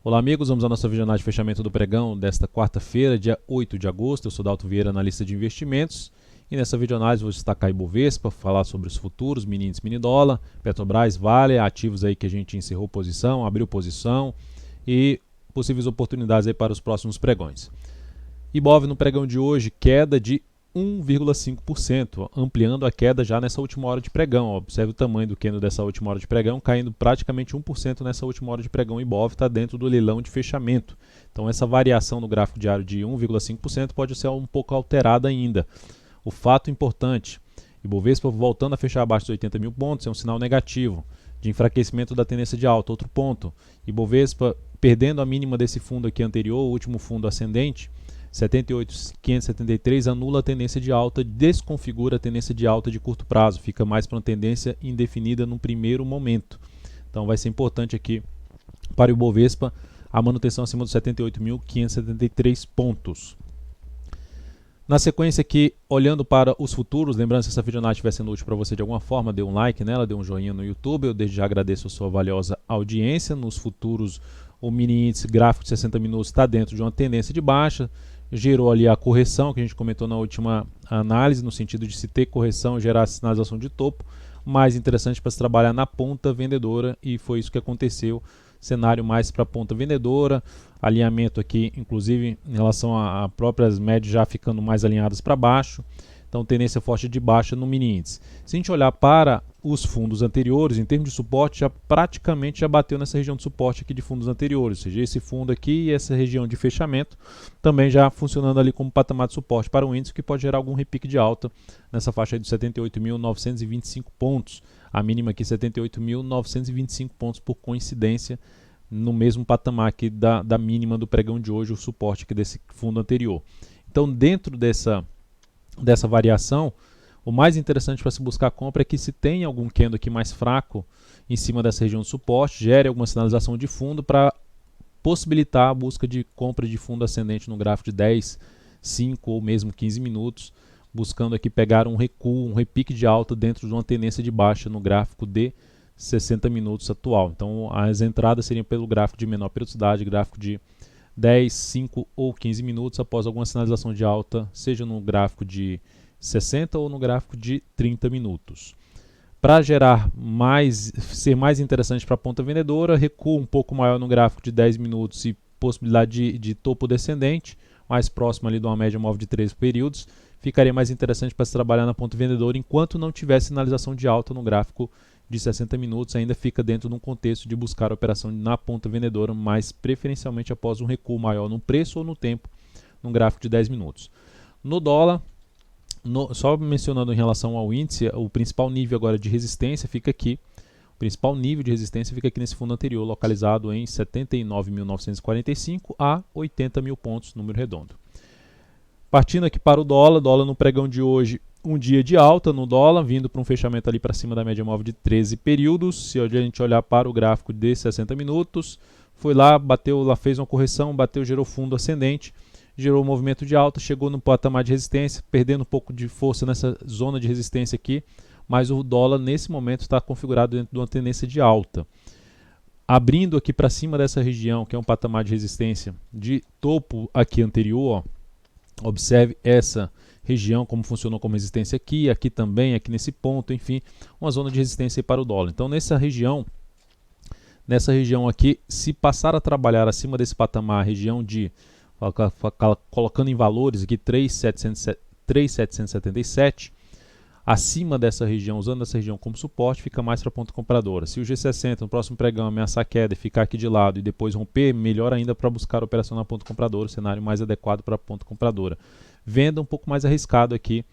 Olá amigos, vamos à nossa videoanálise de fechamento do pregão desta quarta-feira, dia 8 de agosto. Eu sou Dalton Vieira, analista de investimentos, e nessa videoanálise vou destacar Ibovespa, falar sobre os futuros, mini índice, mini dólar, Petrobras, Vale, ativos aí que a gente encerrou posição, abriu posição e possíveis oportunidades aí para os próximos pregões. Ibov no pregão de hoje, queda de 1,5%, ampliando a queda já nessa última hora de pregão. Observe o tamanho do candle dessa última hora de pregão, caindo praticamente 1% nessa última hora de pregão. O Ibov está dentro do leilão de fechamento. Então essa variação no gráfico diário de 1,5% pode ser um pouco alterada ainda. O fato importante, Ibovespa voltando a fechar abaixo dos 80 mil pontos, é um sinal negativo de enfraquecimento da tendência de alta. Outro ponto, Ibovespa perdendo a mínima desse fundo aqui anterior, o último fundo ascendente, 78.573, anula a tendência de alta, desconfigura a tendência de alta de curto prazo, fica mais para uma tendência indefinida no primeiro momento. Então vai ser importante aqui para o Ibovespa a manutenção acima dos 78.573 pontos. Na sequência aqui, olhando para os futuros, lembrando, se essa videoanálise estiver sendo útil para você de alguma forma, dê um like nela, dê um joinha no YouTube, eu desde já agradeço a sua valiosa audiência. Nos futuros, o mini índice gráfico de 60 minutos está dentro de uma tendência de baixa, gerou ali a correção que a gente comentou na última análise, no sentido de se ter correção, gerar sinalização de topo, mais interessante para se trabalhar na ponta vendedora, e foi isso que aconteceu. Cenário mais para a ponta vendedora, alinhamento aqui, inclusive em relação a próprias médias já ficando mais alinhadas para baixo, então tendência forte de baixa no mini índice. Se a gente olhar para os fundos anteriores, em termos de suporte, praticamente já bateu nessa região de suporte aqui de fundos anteriores, ou seja, esse fundo aqui e essa região de fechamento também já funcionando ali como patamar de suporte para o índice, que pode gerar algum repique de alta nessa faixa aí dos 78.925 pontos. A mínima aqui 78.925 pontos por coincidência, no mesmo patamar aqui da mínima do pregão de hoje, o suporte aqui desse fundo anterior. Então, dentro dessa variação, o mais interessante para se buscar a compra é que se tem algum candle aqui mais fraco em cima dessa região de suporte, gere alguma sinalização de fundo para possibilitar a busca de compra de fundo ascendente no gráfico de 10, 5 ou mesmo 15 minutos, buscando aqui pegar um recuo, um repique de alta dentro de uma tendência de baixa no gráfico de 60 minutos atual. Então as entradas seriam pelo gráfico de menor periodicidade, gráfico de 10, 5 ou 15 minutos após alguma sinalização de alta, seja no gráfico de 60 ou no gráfico de 30 minutos. Para ser mais interessante para a ponta vendedora, recuo um pouco maior no gráfico de 10 minutos e possibilidade de topo descendente, mais próximo ali de uma média móvel de 13 períodos, ficaria mais interessante para se trabalhar na ponta vendedora enquanto não tiver sinalização de alta no gráfico de 60 minutos, ainda fica dentro de um contexto de buscar a operação na ponta vendedora, mas preferencialmente após um recuo maior no preço ou no tempo, no gráfico de 10 minutos. No dólar, só mencionando em relação ao índice, o principal nível agora de resistência fica aqui. O principal nível de resistência fica aqui nesse fundo anterior, localizado em 79.945 a 80 mil pontos, número redondo. Partindo aqui para o dólar no pregão de hoje, um dia de alta no dólar, vindo para um fechamento ali para cima da média móvel de 13 períodos. Se a gente olhar para o gráfico de 60 minutos, foi lá, bateu, lá fez uma correção, bateu, gerou fundo ascendente, gerou um movimento de alta, chegou no patamar de resistência, perdendo um pouco de força nessa zona de resistência aqui, mas o dólar nesse momento está configurado dentro de uma tendência de alta. Abrindo aqui para cima dessa região, que é um patamar de resistência de topo aqui anterior, ó, observe essa região como funcionou como resistência aqui, aqui também, aqui nesse ponto, enfim, uma zona de resistência para o dólar. Então nessa região aqui, se passar a trabalhar acima desse patamar, região de, colocando em valores aqui 3.777, acima dessa região, usando essa região como suporte, fica mais para a ponta compradora. Se o G60 no próximo pregão ameaçar a queda e ficar aqui de lado e depois romper, melhor ainda para buscar a operação na ponta compradora, cenário mais adequado para a ponta compradora. Venda um pouco mais arriscado aqui,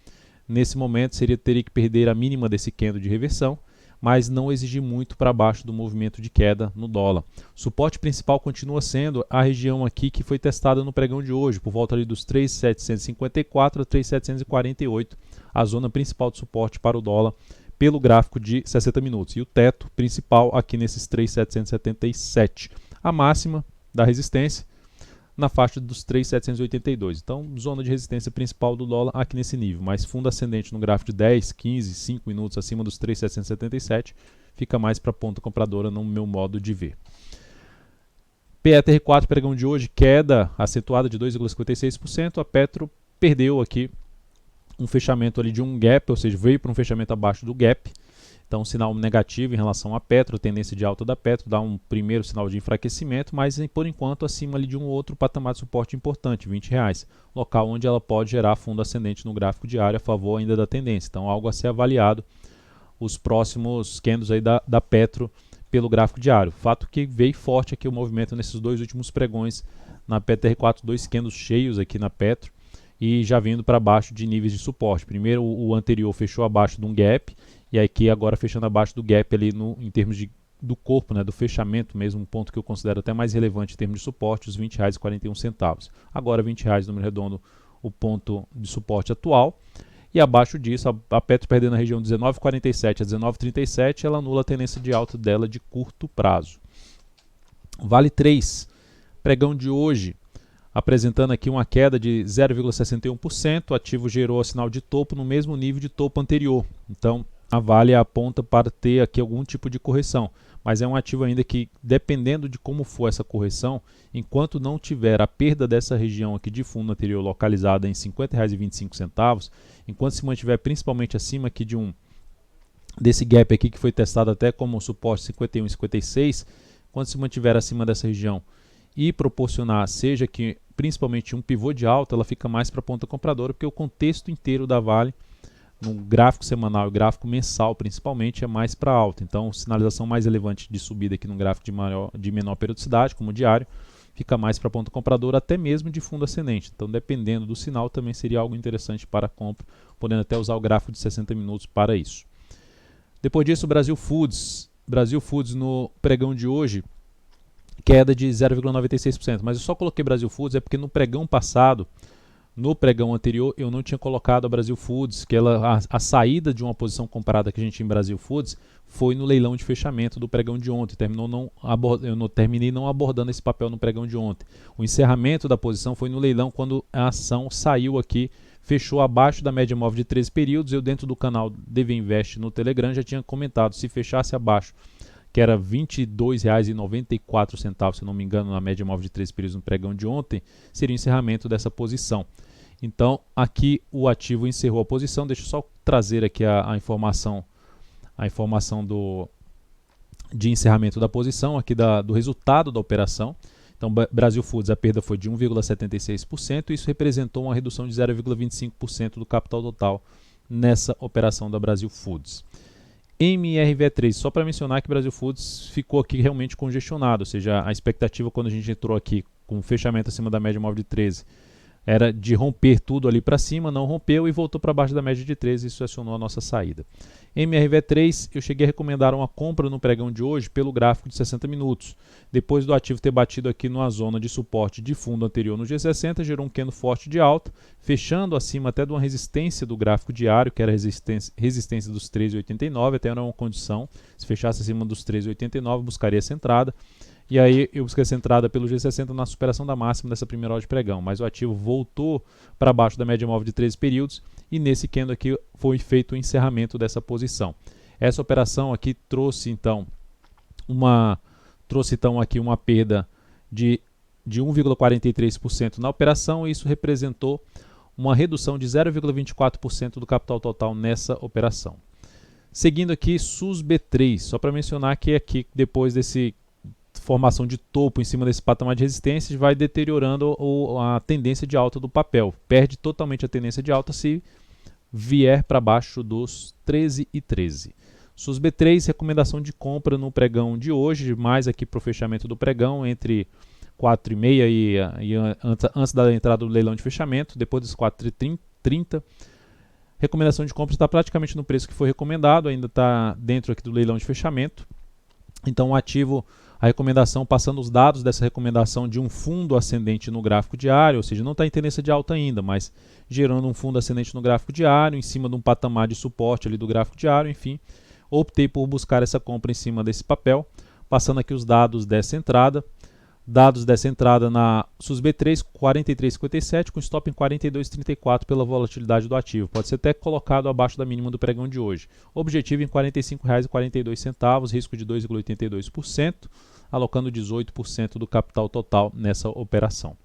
nesse momento teria que perder a mínima desse candle de reversão, mas não exigir muito para baixo do movimento de queda no dólar. O suporte principal continua sendo a região aqui que foi testada no pregão de hoje, por volta ali dos 3.754 a 3.748, a zona principal de suporte para o dólar pelo gráfico de 60 minutos. E o teto principal aqui nesses 3.777. A máxima da resistência na faixa dos 3.782. Então, zona de resistência principal do dólar aqui nesse nível, mas fundo ascendente no gráfico de 10, 15, 5 minutos acima dos 3.777, fica mais para a ponta compradora no meu modo de ver. PETR4 pregão de hoje, queda acentuada de 2,56%. A Petro perdeu aqui um fechamento ali de um gap, ou seja, veio para um fechamento abaixo do gap. Então, um sinal negativo em relação à Petro, tendência de alta da Petro, dá um primeiro sinal de enfraquecimento, mas por enquanto acima ali de um outro patamar de suporte importante, R$20, local onde ela pode gerar fundo ascendente no gráfico diário a favor ainda da tendência. Então, algo a ser avaliado os próximos candles aí da Petro pelo gráfico diário. Fato que veio forte aqui o movimento nesses dois últimos pregões na PETR4, dois candles cheios aqui na Petro e já vindo para baixo de níveis de suporte. Primeiro o anterior fechou abaixo de um gap e aqui agora fechando abaixo do gap ali em termos do corpo, né, do fechamento mesmo, um ponto que eu considero até mais relevante em termos de suporte, os R$20,41. Agora R$20, número redondo, o ponto de suporte atual. E abaixo disso, a Petro perdendo na região de 19,47 a 19,37, ela anula a tendência de alta dela de curto prazo. Vale 3, pregão de hoje, apresentando aqui uma queda de 0,61%, o ativo gerou sinal de topo no mesmo nível de topo anterior. Então, a Vale aponta para ter aqui algum tipo de correção, mas é um ativo ainda que, dependendo de como for essa correção, enquanto não tiver a perda dessa região aqui de fundo anterior localizada em R$ 50,25, enquanto se mantiver principalmente acima aqui desse gap aqui que foi testado até como suporte 51 e 56, quando se mantiver acima dessa região e proporcionar, seja que principalmente um pivô de alta, ela fica mais para a ponta compradora, porque o contexto inteiro da Vale, no gráfico semanal e gráfico mensal principalmente, é mais para alta. Então, sinalização mais relevante de subida aqui no gráfico de menor periodicidade, como o diário, fica mais para a ponta compradora, até mesmo de fundo ascendente. Então, dependendo do sinal, também seria algo interessante para a compra, podendo até usar o gráfico de 60 minutos para isso. Depois disso, Brasil Foods. Brasil Foods no pregão de hoje, queda de 0,96%. Mas eu só coloquei Brasil Foods é porque no pregão passado, no pregão anterior, eu não tinha colocado a Brasil Foods, que a saída de uma posição comprada que a gente tinha em Brasil Foods foi no leilão de fechamento do pregão de ontem. Eu terminei não abordando esse papel no pregão de ontem. O encerramento da posição foi no leilão quando a ação saiu aqui, fechou abaixo da média móvel de 13 períodos. Eu, dentro do canal DV Invest no Telegram, já tinha comentado, se fechasse abaixo, que era R$ 22,94, se não me engano, na média móvel de 13 períodos no pregão de ontem, seria o encerramento dessa posição. Então, aqui o ativo encerrou a posição. Deixa eu só trazer aqui a informação de encerramento da posição, aqui do resultado da operação. Então, Brasil Foods, a perda foi de 1,76%, isso representou uma redução de 0,25% do capital total nessa operação da Brasil Foods. MRV3, só para mencionar que Brasil Foods ficou aqui realmente congestionado, ou seja, a expectativa quando a gente entrou aqui com o fechamento acima da média móvel de 13 era de romper tudo ali para cima, não rompeu e voltou para baixo da média de 13, isso acionou a nossa saída. MRV3, eu cheguei a recomendar uma compra no pregão de hoje pelo gráfico de 60 minutos. Depois do ativo ter batido aqui numa zona de suporte de fundo anterior no G60, gerou um candle forte de alta, fechando acima até de uma resistência do gráfico diário, que era a resistência dos 13,89, até era uma condição, se fechasse acima dos 13,89, buscaria essa entrada. E aí eu busquei essa entrada pelo G60 na superação da máxima dessa primeira hora de pregão, mas o ativo voltou para baixo da média móvel de 13 períodos e nesse candle aqui foi feito o encerramento dessa posição. Essa operação aqui trouxe então aqui uma perda de 1,43% na operação e isso representou uma redução de 0,24% do capital total nessa operação. Seguindo aqui, SUSB3, só para mencionar que aqui depois desse formação de topo em cima desse patamar de resistência vai deteriorando a tendência de alta do papel. Perde totalmente a tendência de alta se vier para baixo dos 13,13. SUSB3, recomendação de compra no pregão de hoje, mais aqui para o fechamento do pregão, entre 4,5 e antes da entrada do leilão de fechamento, depois dos 4,30. Recomendação de compra está praticamente no preço que foi recomendado, ainda está dentro aqui do leilão de fechamento. Então o ativo, a recomendação, passando os dados dessa recomendação de um fundo ascendente no gráfico diário, ou seja, não está em tendência de alta ainda, mas gerando um fundo ascendente no gráfico diário, em cima de um patamar de suporte ali do gráfico diário, enfim, optei por buscar essa compra em cima desse papel, passando aqui os dados dessa entrada. Dados dessa entrada na SUSB3, 43,57, com stop em 42,34 pela volatilidade do ativo. Pode ser até colocado abaixo da mínima do pregão de hoje. Objetivo em R$ 45,42, risco de 2,82%. alocando 18% do capital total nessa operação.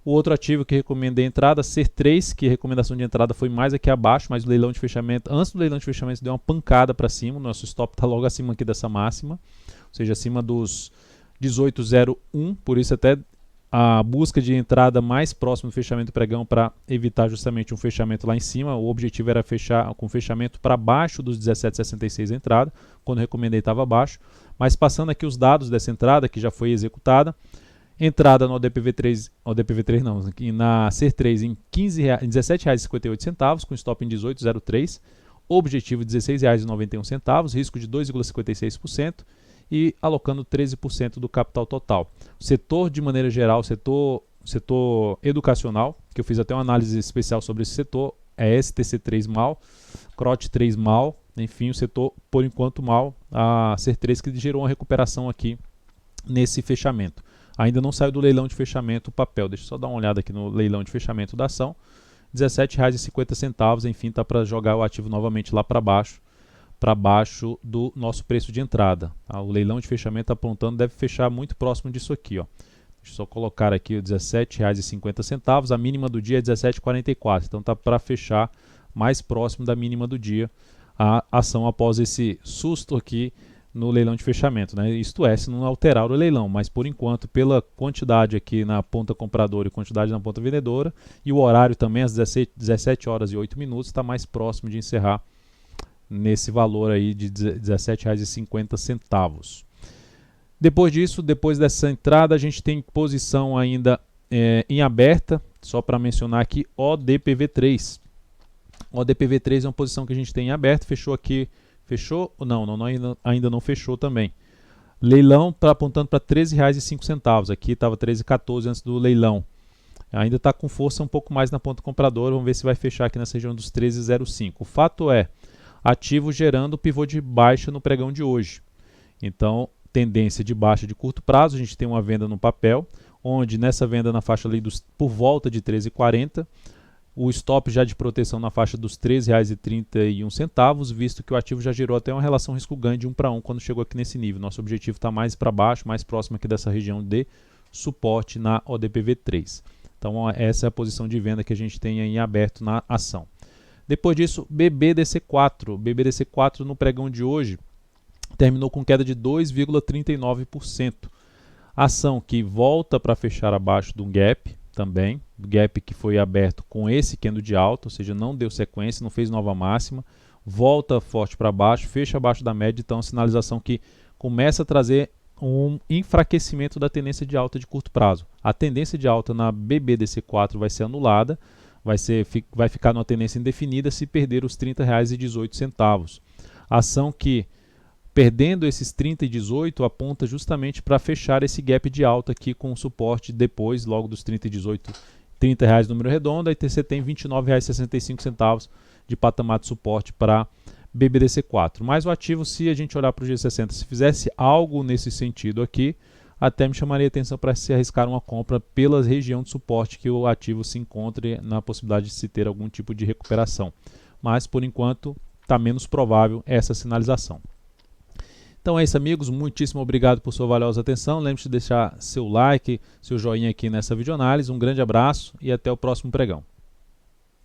O outro ativo que recomendei entrada, C3, que a recomendação de entrada foi mais aqui abaixo, mas o leilão de fechamento, antes do leilão de fechamento, deu uma pancada para cima. O nosso stop está logo acima aqui dessa máxima, ou seja, acima dos 18,01, por isso até a busca de entrada mais próximo do fechamento do pregão para evitar justamente um fechamento lá em cima. O objetivo era fechar com fechamento para baixo dos 17,66 a entrada, quando eu recomendei estava abaixo, mas passando aqui os dados dessa entrada que já foi executada. Entrada no ODPV3 não, na CER3 em R$ 17,58, com stop em 18,03, objetivo R$ 16,91, risco de 2,56% e alocando 13% do capital total. O setor, de maneira geral, setor educacional, que eu fiz até uma análise especial sobre esse setor, é STC3 mal, CROT 3 mal, enfim, o setor, por enquanto, mal, a CER3 que gerou uma recuperação aqui nesse fechamento. Ainda não saiu do leilão de fechamento o papel. Deixa eu só dar uma olhada aqui no leilão de fechamento da ação. R$ 17,50, enfim, está para jogar o ativo novamente lá para baixo do nosso preço de entrada. O leilão de fechamento apontando deve fechar muito próximo disso aqui. Ó. Deixa eu só colocar aqui o R$ 17,50. A mínima do dia é R$ 17,44. Então está para fechar mais próximo da mínima do dia a ação após esse susto aqui no leilão de fechamento, né? Isto é, se não alterar o leilão, mas por enquanto, pela quantidade aqui na ponta compradora e quantidade na ponta vendedora, e o horário também às 17 horas e 8 minutos, está mais próximo de encerrar nesse valor aí de R$ 17,50. Depois disso, depois dessa entrada, a gente tem posição ainda em aberta, só para mencionar aqui, ODPV3. ODPV3 é uma posição que a gente tem em aberto, fechou aqui. Fechou? Não, ainda não fechou também. Leilão está apontando para R$ 13,05. Aqui estava R$ 13,14 antes do leilão. Ainda está com força um pouco mais na ponta compradora. Vamos ver se vai fechar aqui nessa região dos R$ 13,05. O fato é, ativo gerando pivô de baixa no pregão de hoje. Então, tendência de baixa de curto prazo. A gente tem uma venda no papel, onde nessa venda na faixa ali por volta de R$ 13,40. O stop já de proteção na faixa dos R$ 13,31, visto que o ativo já gerou até uma relação risco-ganho de 1 para 1 quando chegou aqui nesse nível. Nosso objetivo está mais para baixo, mais próximo aqui dessa região de suporte na ODPV3. Então essa é a posição de venda que a gente tem aí aberto na ação. Depois disso, BBDC4. BBDC4 no pregão de hoje terminou com queda de 2,39%. Ação que volta para fechar abaixo de um gap também, gap que foi aberto com esse candle de alta, ou seja, não deu sequência, não fez nova máxima, volta forte para baixo, fecha abaixo da média, então sinalização que começa a trazer um enfraquecimento da tendência de alta de curto prazo. A tendência de alta na BBDC4 vai ser anulada, vai ficar numa tendência indefinida se perder os R$ 30,18. Ação que, perdendo esses 30,18, aponta justamente para fechar esse gap de alta aqui com suporte depois, logo dos 30,18, R$ 30 número redondo, aí você tem R$ 29,65 de patamar de suporte para BBDC4. Mas o ativo, se a gente olhar para o G60, se fizesse algo nesse sentido aqui, até me chamaria a atenção para se arriscar uma compra pela região de suporte que o ativo se encontre na possibilidade de se ter algum tipo de recuperação. Mas, por enquanto, está menos provável essa sinalização. Então é isso, amigos, muitíssimo obrigado por sua valiosa atenção. Lembre-se de deixar seu like, seu joinha aqui nessa videoanálise. Um grande abraço e até o próximo pregão.